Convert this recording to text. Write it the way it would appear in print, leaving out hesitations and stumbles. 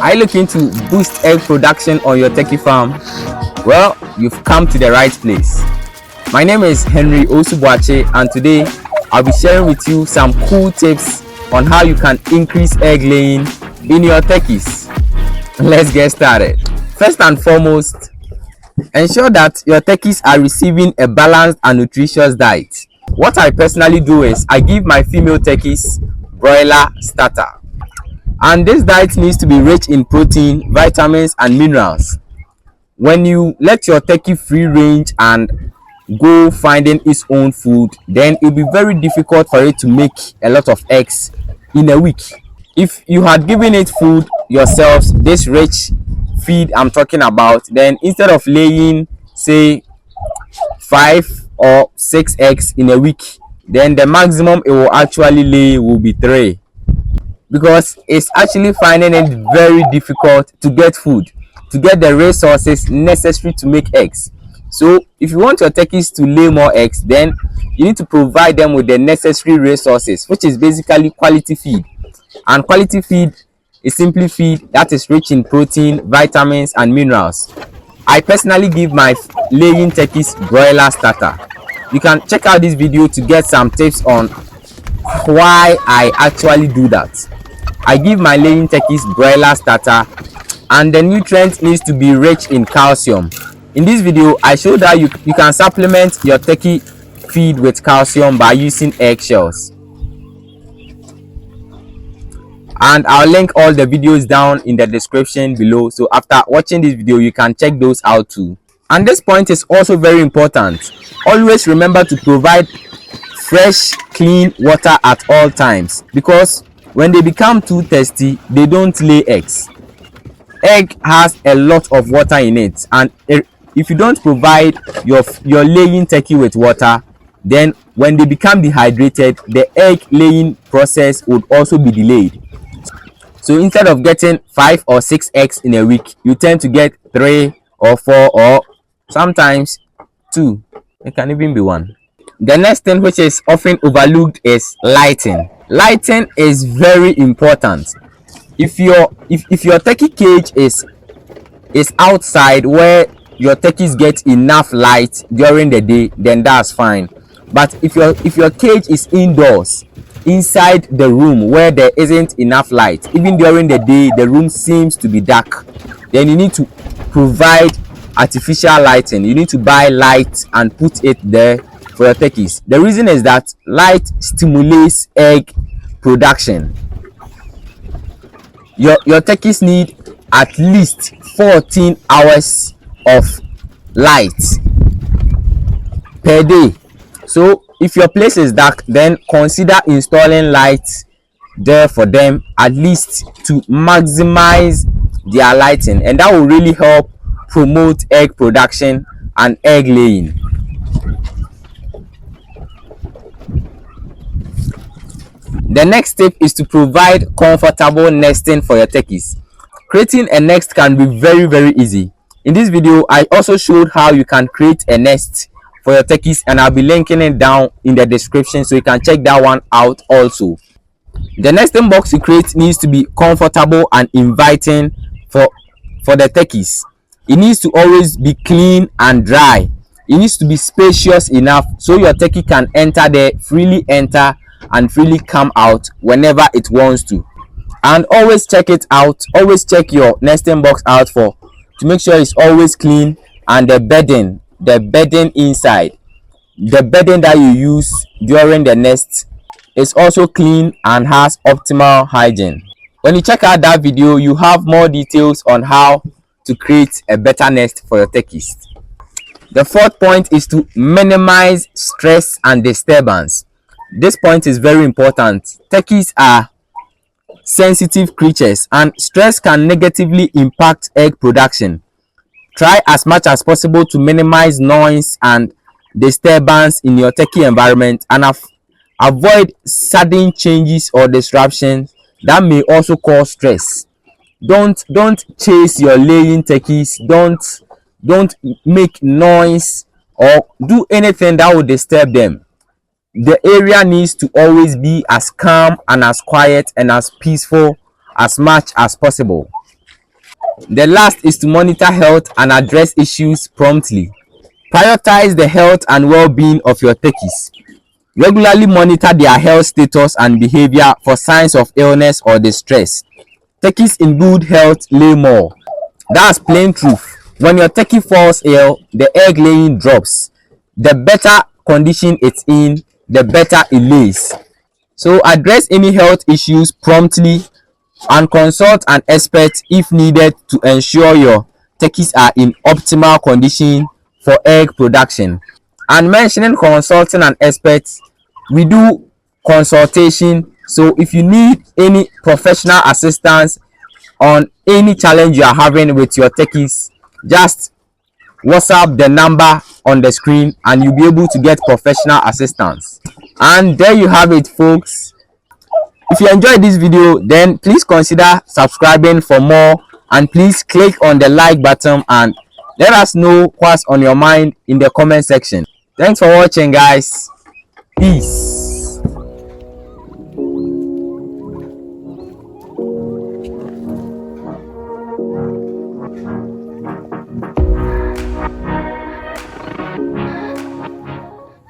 Are you looking to boost egg production on your turkey farm? Well, you've come to the right place. My name is Henry Osubuache, and today I'll be sharing with you some cool tips on how you can increase egg laying in your turkeys. Let's get started. First and foremost, ensure that your turkeys are receiving a balanced and nutritious diet. What I personally do is I give my female turkeys broiler starter. And this diet needs to be rich in protein, vitamins, and minerals. When you let your turkey free range and go finding its own food, then it'll be very difficult for it to make a lot of eggs in a week. If you had given it food yourselves, this rich feed I'm talking about, then instead of laying say 5 or 6 eggs in a week, then the maximum it will actually lay will be 3, because it's actually finding it very difficult to get food, to get the resources necessary to make eggs. So if you want your turkeys to lay more eggs, then you need to provide them with the necessary resources, which is basically quality feed. And quality feed is simply feed that is rich in protein, vitamins, and minerals. I personally give my laying turkeys broiler starter. You can check out this video to get some tips on why I actually do that. I give my laying turkeys broiler starter, and the nutrient needs to be rich in calcium. In this video, I show that you can supplement your turkey feed with calcium by using eggshells. And I'll link all the videos down in the description below, so after watching this video you can check those out too. And this point is also very important. Always remember to provide fresh, clean water at all times, because when they become too thirsty, they don't lay eggs. Egg has a lot of water in it, and if you don't provide your laying turkey with water, then when they become dehydrated, the egg laying process would also be delayed. So instead of getting 5 or 6 eggs in a week, you tend to get 3 or 4 or sometimes 2. It can even be 1. The next thing, which is often overlooked, is lighting. Lighting is very important. If your turkey cage is outside where your turkeys get enough light during the day, then that's fine. But if your cage is indoors, inside the room where there isn't enough light, even during the day the room seems to be dark, then you need to provide artificial lighting. You need to buy light and put it there for your turkeys. The reason is that light stimulates egg production. Your turkeys need at least 14 hours of light per day. So if your place is dark, then consider installing lights there for them, at least to maximize their lighting, and that will really help promote egg production and egg laying. The next tip is to provide comfortable nesting for your turkeys. Creating a nest can be very easy. In this video, I also showed how you can create a nest for your turkeys, and I'll be linking it down in the description, so you can check that one out also. The nesting box you create needs to be comfortable and inviting for the turkeys. It needs to always be clean and dry. It needs to be spacious enough so your turkey can freely enter and freely come out whenever it wants to. And always check it out. Always check your nesting box out to make sure it's always clean, and the bedding inside, the bedding that you use during the nest, is also clean and has optimal hygiene. When you check out that video, you have more details on how to create a better nest for your turkeys. The fourth point is to minimize stress and disturbance. This point is very important. Turkeys are sensitive creatures, and stress can negatively impact egg production. Try as much as possible to minimize noise and disturbance in your turkey environment, and avoid sudden changes or disruptions that may also cause stress. Don't chase your laying turkeys. Don't make noise or do anything that will disturb them. The area needs to always be as calm and as quiet and as peaceful as much as possible. The last is to monitor health and address issues promptly. Prioritize the health and well-being of your turkeys. Regularly monitor their health status and behavior for signs of illness or distress. Turkeys in good health lay more. That's plain truth. When your turkey falls ill, the egg laying drops. The better condition it's in, the better it lays. So address any health issues promptly and consult an expert if needed to ensure your turkeys are in optimal condition for egg production. And mentioning consulting an expert, we do consultation. So if you need any professional assistance on any challenge you are having with your turkeys, just WhatsApp the number on the screen and you'll be able to get professional assistance. And there you have it, folks. If you enjoyed this video, then please consider subscribing for more, and please click on the like button and let us know what's on your mind in the comment section. Thanks for watching, guys. Peace.